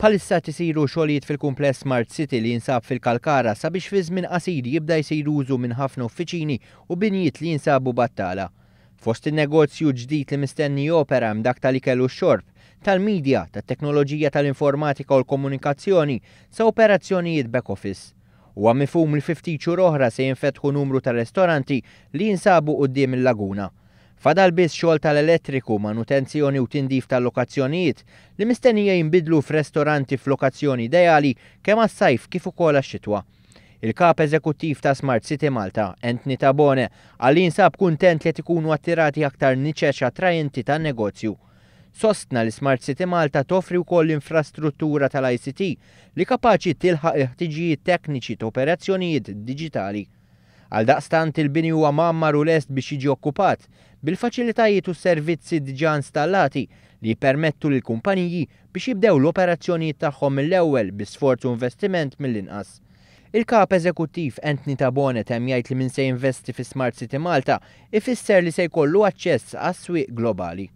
Bħalissa tisiru xogħlijiet fil-kumpless Smart City li jinsab fil-Kalkara sabiex fi żmien qasir jibda jsir użu minn ħafna uffiċini u binjiet li jinsabu battala. Fost in-negozju ġdid li mistenni opera dak tal-ikel u x-xorb, tal-medja, tat-teknoloġija tal-informatika u l-komunikazzjoni sa operazzjonijiet back office. Huwa mifhum li fi ftit xhur oħra se jinfetħu numru ta' ristoranti li jinsabu quddiem il-laguna. Fadal biss xogħol tal-elettriku, manutenzjoni u tindif tal-lokazzjonijiet li mistennija jinbidlu f'restoranti f'lokazzjoni ideali kemm għas-sajf kif ukoll għax-xitwa. Il-kap eżekuttiv ta' Smart City Malta, Anthony Tabone, għalli jinsab kuntent li qed ikunu attirati aktar niċeċ attrajenti tan-negozju. Sostna li Smart City Malta toffri wkoll l-infrastruttura tal-ICT li kapaċi tilħaq il-ħtiġijiet tekniċi ta' operazzjonijiet diġitali. Għaldaqstant il-bini huwa mammar u lest biex jiġi okkupat bil-faċilitajiet u s-servizzi diġà installati li jippermettu lill kumpaniji biex jibdew l-operazzjonijiet tagħhom mill-ewwel bi sforz u investiment mill-inqas. Il-kap eżekuttiv Anthony Tabone temm jgħid li min se jinvesti fi Smart City Malta ifisser li se jkollu aċċess għas-swieq globali.